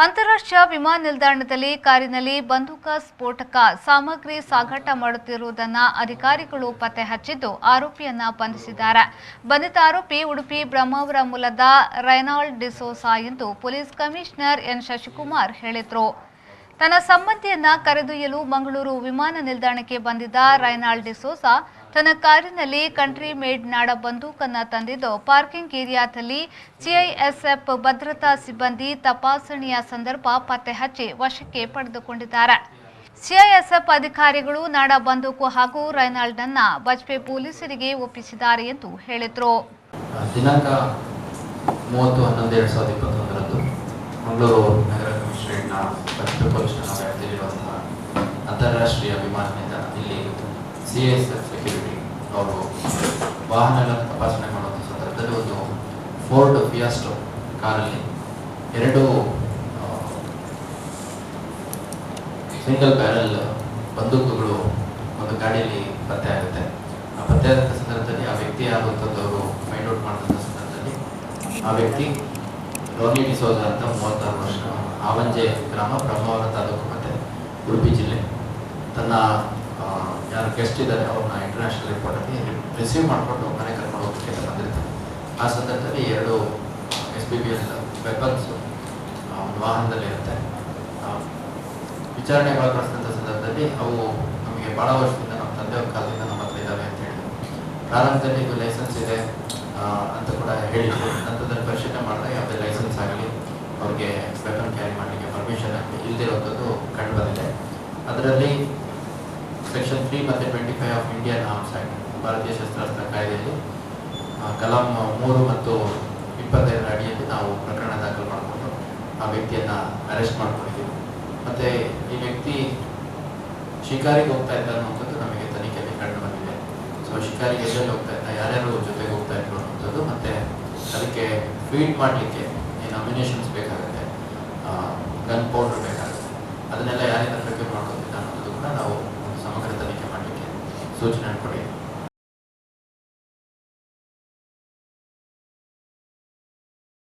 ಅಂತಾರಾಷ್ಟ್ರೀಯ ವಿಮಾನ ನಿಲ್ದಾಣದಲ್ಲಿ ಕಾರಿನಲ್ಲಿ ಬಂದೂಕ ಸ್ಫೋಟಕ ಸಾಮಗ್ರಿ ಸಾಗಾಟ ಮಾಡುತ್ತಿರುವುದನ್ನು ಅಧಿಕಾರಿಗಳು ಪತ್ತೆ ಹಚ್ಚಿದ್ದು ಆರೋಪಿಯನ್ನ ಬಂಧಿಸಿದ್ದಾರೆ. ಬಂಧಿತ ಆರೋಪಿ ಉಡುಪಿ ಬ್ರಹ್ಮಾವರ ಮೂಲದ ರೈನಾಲ್ಡ್ ಡಿಸೋಸಾ ಎಂದು ಪೊಲೀಸ್ ಕಮಿಷನರ್ ಎನ್ ಶಶಿಕುಮಾರ್ ಹೇಳಿದರು. ತನ್ನ ಸಂಬಂಧಿಯನ್ನ ಕರೆದೊಯ್ಯಲು ಮಂಗಳೂರು ವಿಮಾನ ನಿಲ್ದಾಣಕ್ಕೆ ಬಂದಿದ್ದ ರೈನಾಲ್ಡ್ ಡಿಸೋಸಾ ತನ್ನ ಕಾರಿನಲ್ಲಿ ಕಂಟ್ರಿ ಮೇಡ್ ನಾಡ ಬಂದೂಕನ್ನು ತಂದಿದ್ದು ಪಾರ್ಕಿಂಗ್ ಏರಿಯಾದಲ್ಲಿ ಸಿಐಎಸ್ಎಫ್ ಭದ್ರತಾ ಸಿಬ್ಬಂದಿ ತಪಾಸಣೆಯ ಸಂದರ್ಭ ಪತ್ತೆ ಹಚ್ಚಿ ವಶಕ್ಕೆ ಪಡೆದುಕೊಂಡಿದ್ದಾರೆ. ಸಿಐಎಸ್ಎಫ್ ಅಧಿಕಾರಿಗಳು ನಾಡ ಬಂದೂಕು ಹಾಗೂ ರೈನಾಲ್ಡ್ನನ್ನ ಬಜ್ಪೆ ಪೊಲೀಸರಿಗೆ ಒಪ್ಪಿಸಿದ್ದಾರೆ ಎಂದು ಹೇಳಿದರು. ದಿನಾಂಕ 30/11/2021 ಮಂಗಳೂರು ನಗರ ಕಮಿಷನರೇಟ್ನ ಬಜ್ಪೆ ಪೊಲೀಸ್ ಠಾಣಾ ವ್ಯಾಪ್ತಿಯಲ್ಲಿರುವಂತಹ ಅಂತಾರಾಷ್ಟ್ರೀಯ ವಿಮಾನ ನಿಲ್ದಾಣ ಇಲ್ಲಿ ಸಿಐಎಸ್ಎಫ್ ಸೆಕ್ಯೂರಿಟಿ ಅವರು ವಾಹನಗಳ ತಪಾಸಣೆ ಮಾಡುವಂಥ ಸಂದರ್ಭದಲ್ಲಿ ಒಂದು ಫೋರ್ಡ್ ಫಿಯಾಸ್ಟೋ ಕಾರಲ್ಲಿ 2 ಸಿಂಗಲ್ ಬ್ಯಾರಲ್ ಬಂದೂಕುಗಳು ಒಂದು ಗಾಡಿಯಲ್ಲಿ ಪತ್ತೆ ಆಗುತ್ತೆ. ಆ ಪತ್ತೆ ಆದಂಥ ಸಂದರ್ಭದಲ್ಲಿ ಆ ವ್ಯಕ್ತಿ ಆಗುವಂಥದ್ದು ಫೈಂಡ್ ಔಟ್ ಮಾಡಿದಂಥ ಸಂದರ್ಭದಲ್ಲಿ ಆ ವ್ಯಕ್ತಿ ರೋನಿ ಡಿಸೋಜಾ ಅಂತ 36 ವರ್ಷ, ಆವಂಜೆ ಗ್ರಾಮ, ಬ್ರಹ್ಮಾವರ ತಾಲೂಕು ಮತ್ತು ಉಡುಪಿ ಜಿಲ್ಲೆ. ತನ್ನ ಯಾರು ಗೆಸ್ಟ್ ಇದ್ದಾರೆ ಅವ್ರನ್ನ ಇಂಟರ್ನ್ಯಾಷನಲ್ ಏರ್ಪೋರ್ಟಲ್ಲಿ ರಿಸೀವ್ ಮಾಡಿಕೊಂಡು ಮನೆ ಕರ್ಕೊಂಡು ಹೋಗೋಕ್ಕೆ ಬಂದಿರ್ತಾರೆ. ಆ ಸಂದರ್ಭದಲ್ಲಿ 2 SBBL ವೆಪನ್ಸ್ ಒಂದು ವಾಹನದಲ್ಲಿರುತ್ತೆ. ವಿಚಾರಣೆ ಒಳಪಡಿಸಿದಂಥ ಸಂದರ್ಭದಲ್ಲಿ ಅವು ನಮಗೆ ಭಾಳ ವರ್ಷದಿಂದ ನಮ್ಮ ತಂದೆಯವ್ರ ಕಾಲದಿಂದ ನಮ್ಮ ಹತ್ರ ಇದ್ದಾವೆ ಅಂತ ಹೇಳಿದ್ರು. ಪ್ರಾರಂಭದಲ್ಲಿ ಇದು ಲೈಸೆನ್ಸ್ ಇದೆ ಅಂತ ಕೂಡ ಹೇಳಿದ್ರು. ನಂತರದಲ್ಲಿ ಪರಿಶೀಲನೆ ಮಾಡಿದ್ರೆ ಯಾವುದೇ ಲೈಸೆನ್ಸ್ ಆಗಲಿ ಅವ್ರಿಗೆ ವೆಪನ್ ಕ್ಯಾರಿ ಮಾಡಲಿಕ್ಕೆ ಪರ್ಮಿಷನ್ ಆಗಲಿ ಇಲ್ಲದಿರುವಂಥದ್ದು ಕಂಡು ಬಂದಿದೆ. ಅದರಲ್ಲಿ ಸೆಕ್ಷನ್ 3 ಮತ್ತು 25 ಆಫ್ ಇಂಡಿಯನ್ ಆರ್ಮ್ಸ್ ಆ್ಯಕ್ಟ್, ಭಾರತೀಯ ಶಸ್ತ್ರಾಸ್ತ್ರ ಕಾಯ್ದೆಯಲ್ಲಿ ಕಲಂ 3 ಮತ್ತು 25 ಅಡಿಯಲ್ಲಿ ನಾವು ಪ್ರಕರಣ ದಾಖಲು ಮಾಡಿಕೊಂಡು ಆ ವ್ಯಕ್ತಿಯನ್ನು ಅರೆಸ್ಟ್ ಮಾಡ್ಕೊಂಡಿದ್ದೀವಿ. ಮತ್ತು ಈ ವ್ಯಕ್ತಿ ಶಿಕಾರಿಗೆ ಹೋಗ್ತಾ ಇದ್ದ ಅನ್ನುವಂಥದ್ದು ನಮಗೆ ತನಿಖೆಯಲ್ಲಿ ಕಂಡು ಬಂದಿದೆ. ಸೊ ಶಿಕಾರಿಗೆ ಎಲ್ಲೆಲ್ಲಿ ಹೋಗ್ತಾ ಇದ್ದ, ಯಾರ್ಯಾರು ಜೊತೆಗೆ ಹೋಗ್ತಾ ಇದ್ರು ಅನ್ನುವಂಥದ್ದು, ಮತ್ತು ಅದಕ್ಕೆ ಫೀಡ್ ಮಾಡಲಿಕ್ಕೆ ಏನು ಅಮ್ಯುನೇಷನ್ಸ್ ಬೇಕಾಗುತ್ತೆ, ಗನ್ ಪೌಡರ್ ಬೇಕಾಗುತ್ತೆ, ಅದನ್ನೆಲ್ಲ ಯಾರಿಂದ ಪ್ರಕ್ರಿಯೆ ಮಾಡ್ಕೊತಿದ್ದ ಅನ್ನೋದು ಕೂಡ ನಾವು ಸಮಗ್ರ ತನಿಖೆ ಮಾಡಲಿಕ್ಕೆ ಸೂಚನೆ ಕೊಡಿ.